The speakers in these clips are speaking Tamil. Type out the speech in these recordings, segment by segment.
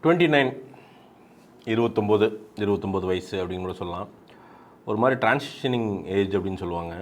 29 29 வயசு அப்படின்னு கூட சொல்லலாம். ஒரு மாதிரி டிரான்சிஷனிங் ஏஜ் அப்படின்னு சொல்லுவாங்க.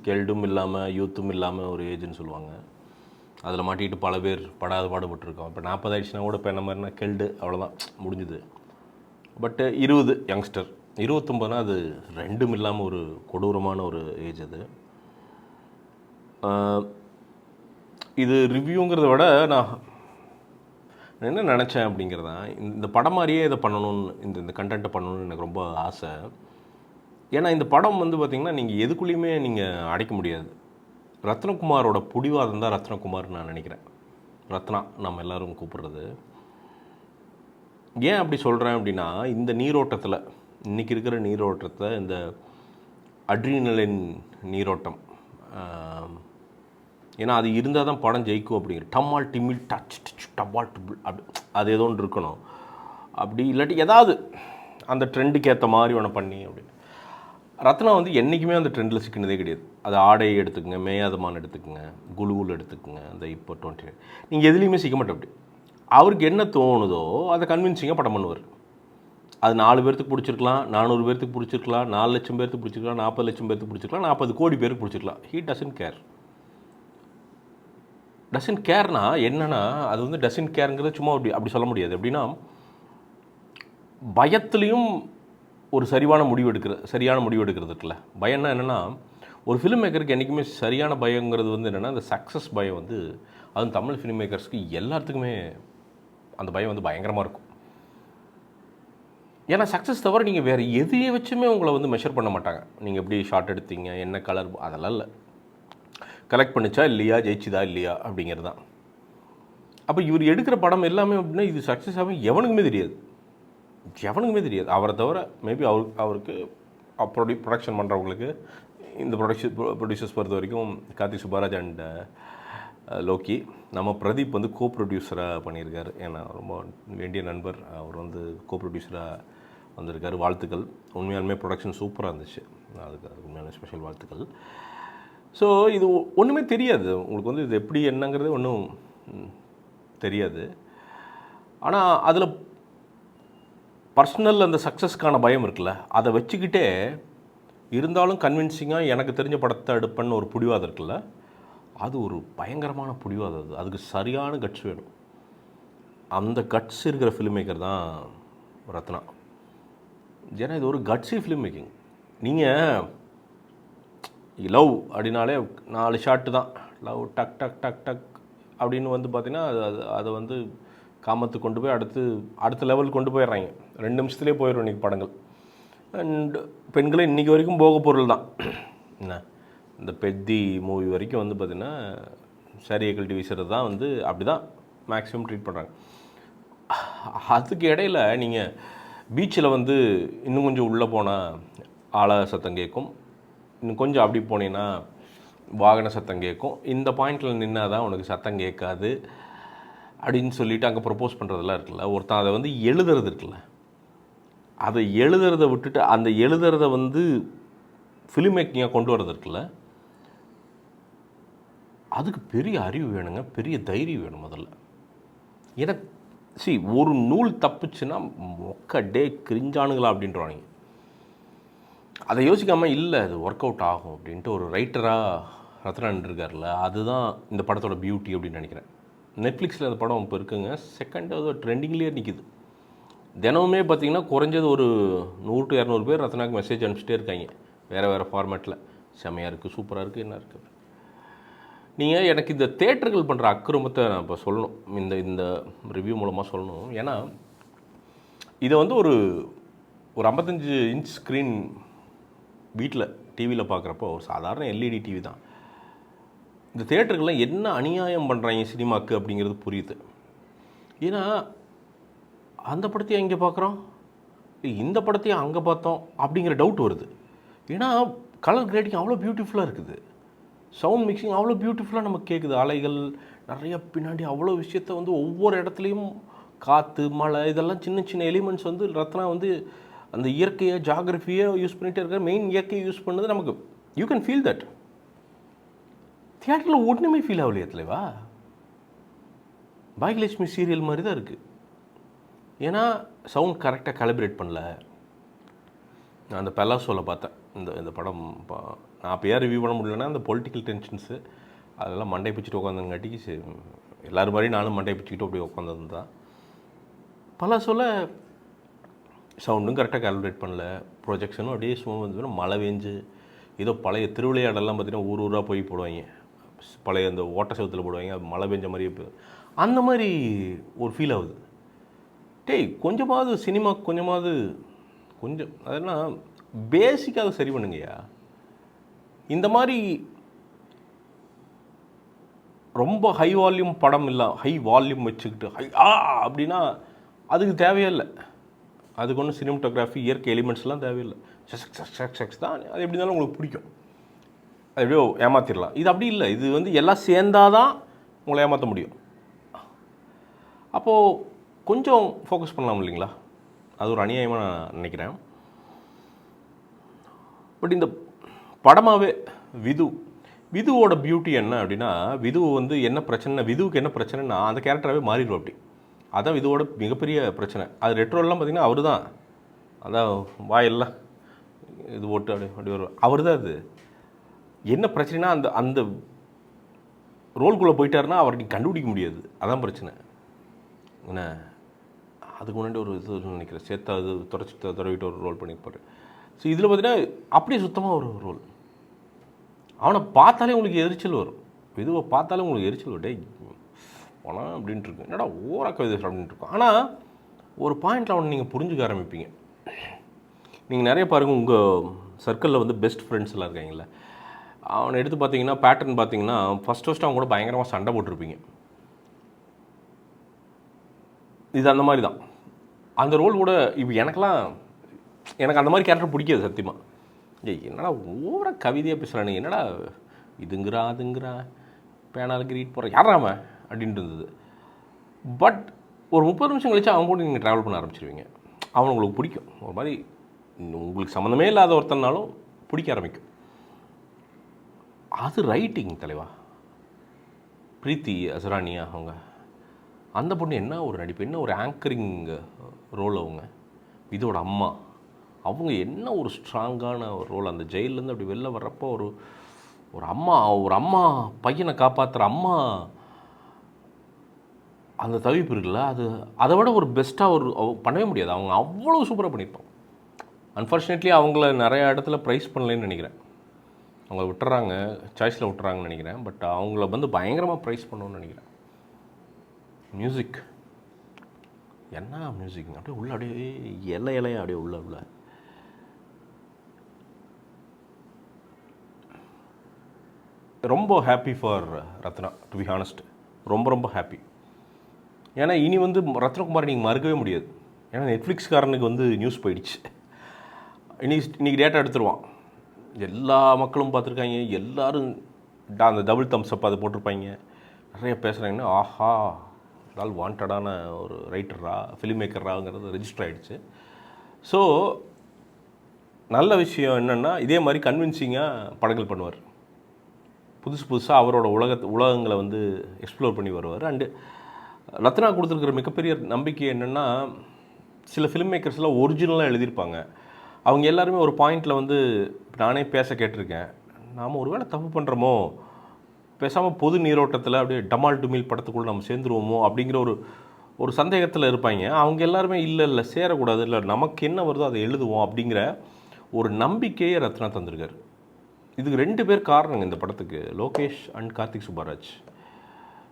கெல்டும் இல்லாமல் யூத்தும் இல்லாமல் ஒரு ஏஜ்னு சொல்லுவாங்க. அதில் மாட்டிக்கிட்டு பல பேர் படாத பாடுபட்டுருக்கோம். இப்போ 40 ஆயிடுச்சுன்னா கூட இப்போ என்ன மாதிரினா கெல்டு அவ்வளோதான் முடிஞ்சுது. பட்டு 20 யங்ஸ்டர், 29னா அது ரெண்டும் இல்லாமல் ஒரு கொடூரமான ஒரு ஏஜ் அது. இது ரிவ்யூங்கிறத விட நான் என்ன நினச்சேன் அப்படிங்கிறதான், இந்த படம் மாதிரியே இதை பண்ணணும்னு, இந்த கண்டென்ட்டை பண்ணணும்னு எனக்கு ரொம்ப ஆசை. ஏன்னா இந்த படம் வந்து பார்த்திங்கன்னா நீங்கள் எதுக்குள்ளேயுமே நீங்கள் அடைக்க முடியாது. ரத்னகுமாரோட புடிவாதம் தான் ரத்னகுமார்னு நான் நினைக்கிறேன். ரத்னா நம்ம எல்லோரும் கூப்பிடுறது. ஏன் அப்படி சொல்கிறேன் அப்படின்னா, இந்த நீரோட்டத்தில் இன்றைக்கி இருக்கிற நீரோட்டத்தை, இந்த அட்ரினலின் நீரோட்டம், ஏன்னா அது இருந்தால் தான் படம் ஜெயிக்கும் அப்படிங்கிற டம்மால் டிமில் டச் டபால் டிபிள் அப்படி அது ஏதோ ஒன்று இருக்கணும். அப்படி இல்லாட்டி ஏதாவது அந்த ட்ரெண்டுக்கு ஏற்ற மாதிரி ஒன்று பண்ணி அப்படின்னு. ரத்னா வந்து என்றைக்குமே அந்த ட்ரெண்டில் சிக்கினதே கிடையாது. அது ஆடையை எடுத்துக்கங்க, மேயாதமான எடுத்துக்கங்க, குழுவில் எடுத்துக்கங்க, அந்த இப்போ 20 நீங்கள் எதுலேயுமே சிக்க மாட்டேன். அப்படி அவருக்கு என்ன தோணுதோ அதை கன்வின்சிங்காக படம் பண்ணுவார். அது 4 பேர்த்துக்கு பிடிச்சிருக்கலாம், 400 பேர்த்துக்கு பிடிச்சிருக்கலாம், 4 லட்சம் பேர்த்துக்கு பிடிச்சிருக்கலாம், 40 லட்சம் பேர்த்துக்கு பிடிச்சிருக்கலாம், 40 கோடி பேருக்கு பிடிச்சிருக்கலாம். He doesn't care. டசன்ட் கேர்னா என்னென்னா, அது வந்து டசன்ட் கேருங்கிறது சும்மா அப்படி சொல்ல முடியாது. எப்படின்னா, பயத்துலேயும் ஒரு சரியான முடிவு எடுக்கிறது இருக்குல்ல. பயம்னா என்னென்னா, ஒரு ஃபிலிம் மேக்கருக்கு என்றைக்குமே சரியான பயங்கிறது வந்து என்னென்னா, அந்த சக்ஸஸ் பயம் வந்து, அதுவும் தமிழ் ஃபிலிம் மேக்கர்ஸ்க்கு எல்லாத்துக்குமே அந்த பயம் வந்து பயங்கரமாக இருக்கும். ஏன்னா சக்ஸஸ் தவிர நீங்கள் வேறு எதையை வச்சுமே உங்களை வந்து மெஷர் பண்ண மாட்டாங்க. நீங்கள் எப்படி ஷார்ட் எடுத்தீங்க, என்ன கலர், அதெல்லாம் இல்லை. கலெக்ட் பண்ணிச்சா இல்லையா, ஜெயிச்சுதா இல்லையா அப்படிங்கிறது தான். அப்போ இவர் எடுக்கிற படம் எல்லாமே அப்படின்னா இது சக்ஸஸ் ஆகும் எவனுக்குமே தெரியாது. அவரை தவிர மேபி அவருக்கு ப்ரொடக்ஷன் பண்ணுறவங்களுக்கு, இந்த ப்ரொடியூசர்ஸ் பொறுத்த வரைக்கும் கார்த்திக் சுப்பராஜ் அண்ட் லோக்கி. நம்ம பிரதீப் வந்து கோ ப்ரொடியூசராக பண்ணியிருக்காரு. ஏன்னா ரொம்ப வேண்டிய நண்பர், அவர் வந்து கோ ப்ரொடியூசராக வந்திருக்காரு. வாழ்த்துக்கள். உண்மையாலுமே ப்ரொடக்ஷன் சூப்பராக இருந்துச்சு. அதுக்கு உண்மையான ஸ்பெஷல் வாழ்த்துக்கள். ஸோ இது ஒன்றுமே தெரியாது உங்களுக்கு வந்து இது எப்படி என்னங்கிறது ஒன்றும் தெரியாது. ஆனால் அதில் பர்சனல் அந்த சக்ஸஸ்க்கான பயம் இருக்குல்ல, அதை வச்சுக்கிட்டே இருந்தாலும் கன்வின்சிங்காக எனக்கு தெரிஞ்ச படத்தை எடுப்பேன்னு ஒரு புடிவாதம் இருக்குல்ல, அது ஒரு பயங்கரமான புடிவாதம். அதுக்கு சரியான கட்ஸ் வேணும். அந்த கட்ஸ் இருக்கிற ஃபிலிம் மேக்கர் தான் ரத்னா. ஏன்னா இது ஒரு கட்ஸி ஃபிலிம் மேக்கிங். நீங்கள் லவ் அப்படின்னாலே 4 ஷாட்டு தான். லவ் டக் டக் டக் டக் அப்படின்னு வந்து பார்த்திங்கன்னா அதை வந்து காமத்துக்கு கொண்டு போய் அடுத்த லெவலுக்கு கொண்டு போயிடுறாங்க. 2 நிமிஷத்துலேயே போயிடும் இன்றைக்கி படங்கள். அண்ட் பெண்களை இன்றைக்கி வரைக்கும் போக பொருள் தான். என்ன இந்த பெத்தி மூவி வரைக்கும் வந்து பார்த்திங்கன்னா சாரியை கழட்டி வீசுறது தான் வந்து அப்படி தான் மேக்ஸிமம் ட்ரீட் பண்ணுறாங்க. அதுக்கு இடையில் நீங்கள் பீச்சில் வந்து இன்னும் கொஞ்சம் உள்ளே போனால் ஆள சத்தம் கேட்கும், இன்னும் கொஞ்சம் அப்படி போனீங்கன்னா வாகன சத்தம் கேட்கும், இந்த பாயிண்டில் நின்னால் தான் உனக்கு சத்தம் கேட்காது அப்படின்னு சொல்லிவிட்டு அங்கே ப்ரப்போஸ் பண்ணுறதெல்லாம் இருக்குல்ல. ஒருத்தன் அதை வந்து எழுதுறது இருக்குல்ல, அதை எழுதுறதை விட்டுட்டு அந்த எழுதுறதை வந்து ஃபிலிம் மேக்கிங்காக கொண்டு வரது இருக்குல்ல, அதுக்கு பெரிய அறிவு வேணுங்க, பெரிய தைரியம் வேணும் முதல்ல. ஏன்னா ஒரு நூல் தப்புச்சுன்னா மொக்க டே கிரிஞ்சானுங்களா அப்படின்றானுங்க. அதை யோசிக்காமல் இல்லை அது ஒர்க் அவுட் ஆகும் அப்படின்ட்டு ஒரு ரைட்டராக ரத்னான் இருக்கார்ல, அதுதான் இந்த படத்தோட பியூட்டி அப்படின்னு நினைக்கிறேன். நெட்ஃப்ளிக்ஸில் அந்த படம் இப்போ இருக்குங்க, செகண்ட் அது ட்ரெண்டிங்லேயே நிற்கிது. தினமுமே பார்த்திங்கன்னா குறைஞ்சது ஒரு 100 to 200 பேர் ரத்னாக்கு மெசேஜ் அனுப்பிச்சிட்டே இருக்காங்க, வேறு ஃபார்மேட்டில். செம்மையாக இருக்குது, சூப்பராக இருக்குது, என்ன இருக்குது. நீங்கள் எனக்கு இந்த தேட்டர்கள் பண்ணுற அக்கிரமத்தை நான் இப்போ சொல்லணும், இந்த ரிவ்யூ மூலமாக சொல்லணும். ஏன்னா இதை வந்து ஒரு 55 இன்ச் ஸ்க்ரீன் வீட்டில் டிவியில் பார்க்குறப்போ, ஒரு சாதாரண எல்இடி டிவி தான், இந்த தேட்டருக்கெல்லாம் என்ன அநியாயம் பண்ணுறாங்க சினிமாவுக்கு அப்படிங்கிறது புரியுது. ஏன்னா அந்த படத்தையும் இங்கே பார்க்குறோம், இந்த படத்தையும் அங்கே பார்த்தோம் அப்படிங்கிற டவுட் வருது. ஏன்னா கலர் கிரேடிங் அவ்வளோ பியூட்டிஃபுல்லாக இருக்குது, சவுண்ட் மிக்சிங் அவ்வளோ பியூட்டிஃபுல்லாக நமக்கு கேட்குது, அலைகள் நிறைய பின்னாடி அவ்வளோ விஷயத்த வந்து ஒவ்வொரு இடத்துலையும் காற்று மழை இதெல்லாம் சின்ன சின்ன எலிமெண்ட்ஸ் வந்து ரத்னா வந்து அந்த இயற்கையை ஜாகிரஃபியை யூஸ் பண்ணிகிட்டே இருக்க, மெயின் இயற்கையை யூஸ் பண்ணது நமக்கு யூ கேன் ஃபீல் தட். தியேட்டரில் ஒன்றுமே ஃபீல் ஆகலையே தலைவா, பாக்யலட்சுமி சீரியல் மாதிரி தான் இருக்குது. ஏன்னா சவுண்ட் கரெக்டாக காலிப்ரேட் பண்ணல. நான் அந்த பெலாசோவில் பார்த்தேன் இந்த படம். நான் அப்போ ஏன் ரிவ்யூ பண்ண முடியலன்னா அந்த பொலிட்டிக்கல் டென்ஷன்ஸு அதெல்லாம் மண்டை பிடிச்சிட்டு உட்காந்துங்காட்டிக்கு எல்லோரும் மாதிரி நானும் மண்டை பிடிச்சிக்கிட்டு அப்படி உட்காந்தது தான். பெலாசோவில் சவுண்டும் கரெக்டாக கால்குலேட் பண்ணல, ப்ரொஜெக்ஷனும் அப்படியே சும்மா வந்து மழை பெஞ்சு ஏதோ பழைய திருவிளையாடெல்லாம் பார்த்திங்கன்னா ஊர் ஊராக போய் போடுவாங்க, பழைய அந்த ஓட்ட சவுத்தில் போடுவாங்க, அது மழை பெஞ்ச மாதிரியே அந்த மாதிரி ஒரு ஃபீல் ஆகுது. டேய் கொஞ்சமாவது சினிமா கொஞ்சமாவது கொஞ்சம் அதெல்லாம் பேசிக்காக சரி பண்ணுங்கய்யா. இந்த மாதிரி ரொம்ப ஹை வால்யூம் படம் இல்லை, ஹை வால்யூம் வச்சுக்கிட்டு அப்படின்னா அதுக்கு தேவையில்லை. அதுக்கு ஒன்றும் சினிமட்டோகிராஃபி இயற்கை எலிமெண்ட்ஸ்லாம் தேவையில்லை. ஷக்ஸ் தான், அது எப்படி இருந்தாலும் உங்களுக்கு பிடிக்கும், அது எப்படியோ ஏமாற்றிடலாம். இது அப்படி இல்லை, இது வந்து எல்லாம் சேர்ந்தாதான் உங்களை ஏமாற்ற முடியும். அப்போது கொஞ்சம் ஃபோக்கஸ் பண்ணலாம் இல்லைங்களா? அது ஒரு அநியாயமாக நான் நினைக்கிறேன். பட் இந்த படமாகவே விதுவோட பியூட்டி என்ன அப்படின்னா, விது வந்து என்ன பிரச்சனை, விதுவுக்கு என்ன பிரச்சனைனா அந்த கேரக்டராகவே மாறிடும். அப்படி அதான் விதுவோட மிகப்பெரிய பிரச்சனை. அது ரெட்ரோலாம் பார்த்திங்கன்னா அவர் தான், அதான் வாயெல்லாம் இது போட்டு அப்படி வரும், அவர் தான். அது என்ன பிரச்சனைனா அந்த அந்த ரோல்குள்ளே போயிட்டாருன்னா அவர் நீ கண்டுபிடிக்க முடியாது, அதான் பிரச்சனை. என்ன அதுக்கு முன்னாடி ஒரு இது நினைக்கிறேன், சேத்தா இது துறவிட்டு ஒரு ரோல் பண்ணியிருப்பார். ஸோ இதில் பார்த்தீங்கன்னா அப்படியே சுத்தமாக ஒரு ரோல். அவனை பார்த்தாலே உங்களுக்கு எரிச்சல் வரும், விதுவை பார்த்தாலே உங்களுக்கு எரிச்சல் வரும். டே போனால் அப்படின்ட்டு இருக்கு, என்னடா ஓரா கவிதை அப்படின்ட்டு இருக்கும். ஆனால் ஒரு பாயிண்டில் அவனை நீங்கள் புரிஞ்சுக்க ஆரம்பிப்பீங்க. நீங்கள் நிறைய பாருங்கள், உங்கள் சர்க்கிளில் வந்து பெஸ்ட் ஃப்ரெண்ட்ஸ் எல்லாம் இருக்காங்களே, அவனை எடுத்து பார்த்தீங்கன்னா பேட்டர்ன் பார்த்தீங்கன்னா ஃபஸ்ட்டு அவங்க கூட பயங்கரமாக சண்டை போட்டிருப்பீங்க. இது அந்த மாதிரி தான் அந்த ரோல் கூட. இப்போ எனக்கு அந்த மாதிரி கேரக்டர் பிடிக்காது சத்தியமாக. என்னடா ஓவர கவிதையாக பேசுகிறானு, என்னடா இதுங்கிறா அதுங்கிறா பேனால் கிரீட் போகிற யாராம அப்படின்ட்டு இருந்தது. பட் ஒரு 30 நிமிஷம் கழிச்சு அவங்க கூட நீங்கள் ட்ராவல் பண்ண ஆரம்பிச்சிருவீங்க. அவன் உங்களுக்கு பிடிக்கும், ஒரு மாதிரி உங்களுக்கு சம்மந்தமே இல்லாத ஒருத்தனாலும் பிடிக்க ஆரம்பிக்கும். அது ரைட்டிங் தலைவா. பிரீத்தி அசரானியா அவங்க, அந்த பொண்ணு என்ன ஒரு நடிப்பு, என்ன ஒரு ஆங்கரிங் ரோல். அவங்க இதோட அம்மா, அவங்க என்ன ஒரு ஸ்ட்ராங்கான ஒரு ரோல். அந்த ஜெயிலேருந்து அப்படி வெளில வர்றப்போ ஒரு அம்மா பையனை காப்பாற்றுற அம்மா அந்த தவிப்பு இருக்குல்ல, அதை விட ஒரு பெஸ்ட்டாக ஒரு பண்ணவே முடியாது. அவங்க அவ்வளோ சூப்பராக பண்ணியிருப்பாங்க. அன்ஃபார்ச்சுனேட்லி அவங்கள நிறையா இடத்துல ப்ரைஸ் பண்ணலன்னு நினைக்கிறேன், அவங்கள விட்டுறாங்க, சாய்ஸில் விட்டுறாங்கன்னு நினைக்கிறேன். பட் அவங்கள வந்து பயங்கரமாக ப்ரைஸ் பண்ணணும்னு நினைக்கிறேன். மியூசிக் என்ன மியூசிக், அப்படியே உள்ள அப்படியே இலையா அப்படியே உள்ள ரொம்ப happy for Ratna, to be honest. ரொம்ப ஹாப்பி. ஏன்னா இனி வந்து ரத்னகுமார் நீங்கள் மறுக்கவே முடியாது. ஏன்னா நெட்ஃப்ளிக்ஸ்காரனுக்கு வந்து நியூஸ் போயிடுச்சு. இன்றைக்கி டேட்டா எடுத்துருவான். எல்லா மக்களும் பார்த்துருக்காங்க, எல்லோரும் அந்த டபுள் தம்ஸ் அப் அதை போட்டிருப்பாங்க, நிறைய பேசுகிறாங்கன்னா ஆஹா ஆல் வாண்டடான ஒரு ரைட்டரா ஃபிலிம் மேக்கராங்கிறது ரெஜிஸ்டர் ஆகிடுச்சு. ஸோ நல்ல விஷயம் என்னென்னா, இதே மாதிரி கன்வின்சிங்காக படங்கள் பண்ணுவார். புதுசாக அவரோட உலகங்களை வந்து எக்ஸ்ப்ளோர் பண்ணி வருவார். அண்டு ரத்னா கொடுத்துருக்கிற மிகப்பெரிய நம்பிக்கை என்னென்னா, சில ஃபிலிம் மேக்கர்ஸ்லாம் ஒரிஜினலாக எழுதியிருப்பாங்க. அவங்க எல்லாருமே ஒரு பாயிண்டில் வந்து நானே பேச கேட்டிருக்கேன், நாம் ஒரு வேளை தப்பு பண்ணுறோமோ, பேசாமல் பொது நீரோட்டத்தில் அப்படியே டமால் டுமில் படத்துக்குள்ளே நம்ம சேர்ந்துருவோமோ அப்படிங்கிற ஒரு சந்தேகத்தில் இருப்பாங்க. அவங்க எல்லாருமே இல்லை சேரக்கூடாது, இல்லை நமக்கு என்ன வருதோ அதை எழுதுவோம் அப்படிங்கிற ஒரு நம்பிக்கையை ரத்னா தந்திருக்காரு. இதுக்கு 2 பேர் காரணங்க இந்த படத்துக்கு, லோகேஷ் அண்ட் கார்த்திக் சுப்பராஜ்.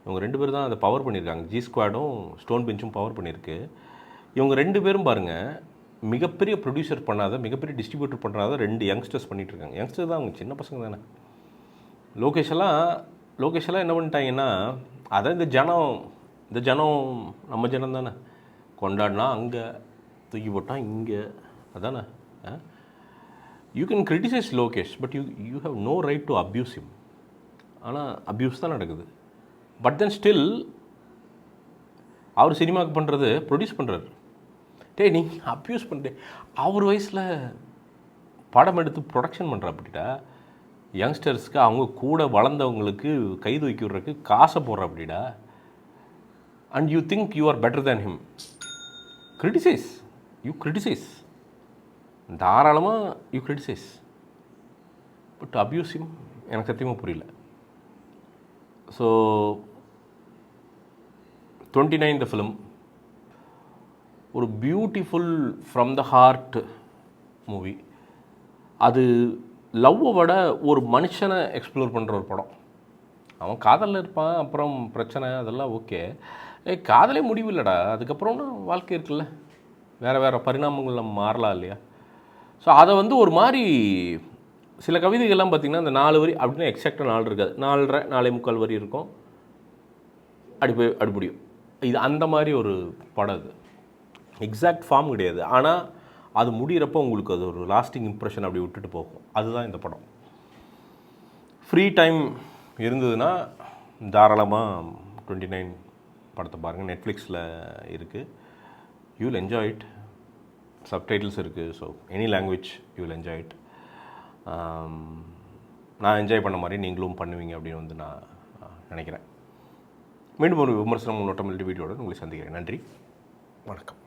இவங்க 2 பேர் தான் அதை பவர் பண்ணியிருக்காங்க. ஜி ஸ்குவாடும் ஸ்டோன் பெஞ்சும் பவர் பண்ணியிருக்கு. இவங்க 2 பேரும் பாருங்கள், மிகப்பெரிய ப்ரொடியூசர் பண்ணாத, மிகப்பெரிய டிஸ்ட்ரிபியூட்டர் பண்ணாத 2 யங்ஸ்டர்ஸ் பண்ணிகிட்ருக்காங்க. யங்ஸ்டர் தான், அவங்க சின்ன பசங்க தானே. லோகேஷெல்லாம் என்ன பண்ணிட்டாங்கன்னா, அதான் இந்த ஜனம் நம்ம ஜனம் தானே, கொண்டாடினா அங்கே தூக்கி போட்டால் இங்கே, அதானே. You can criticize Lokesh, but you have no right to abuse him. ஆனால் அப்யூஸ் தான் நடக்குது. பட் தென் ஸ்டில் அவர் சினிமாவுக்கு பண்ணுறது ப்ரொடியூஸ் பண்ணுறாரு. நீ அப்யூஸ் பண்ணுறே, அவர் வயசில் படம் எடுத்து ப்ரொடக்ஷன் பண்ணுற அப்படிட்டா, யங்ஸ்டர்ஸ்க்கு அவங்க கூட வளர்ந்தவங்களுக்கு கை தூக்கி விட்றதுக்கு காசை போடுற அப்படிடா. And you think you are better than him. Criticise, you criticise, தாராளமாக யூ கிரிட்டிசைஸ். பட் அப்யூசிவ் எனக்கு சத்தியமாக புரியல. ஸோ 29th ஃபிலிம் ஒரு beautiful from the heart movie. அது லவ்வை விட ஒரு மனுஷனை எக்ஸ்ப்ளோர் பண்ணுற ஒரு படம். அவன் காதலில் இருப்பான், அப்புறம் பிரச்சனை, அதெல்லாம் ஓகே. காதலே முடிவு இல்லைடா, அதுக்கப்புறம்னா வாழ்க்கை இருக்குல்ல, வேறு வேறு பரிணாமங்கள் நம்ம மாறலாம் இல்லையா? ஸோ அதை வந்து ஒரு மாதிரி சில கவிதைகள்லாம் பார்த்திங்கன்னா அந்த 4 வரி அப்படின்னா எக்ஸாக்டாக 4 இருக்காது, 4.5 4.75 வரி இருக்கும், அடிப்படியும். இது அந்த மாதிரி ஒரு படம். இது எக்ஸாக்ட் ஃபார்ம் கிடையாது, ஆனால் அது முடிகிறப்போ உங்களுக்கு அது ஒரு லாஸ்டிங் இம்ப்ரெஷன் அப்படி விட்டுட்டு போகும். அதுதான் இந்த படம். ஃப்ரீ டைம் இருந்ததுன்னா தாராளமாக 29 படத்தை பாருங்கள். நெட்ஃப்ளிக்ஸில் இருக்குது. You will enjoy it. Subtitles இருக்குது. So any language you will enjoy it. நான் என்ஜாய் பண்ண மாதிரி நீங்களும் பண்ணுவீங்க அப்படின்னு வந்து நான் நினைக்கிறேன். மீண்டும் ஒரு விமர்சனம் முன்னோட்டம் வீடியோட உங்களை சந்திக்கிறேன். நன்றி, வணக்கம்.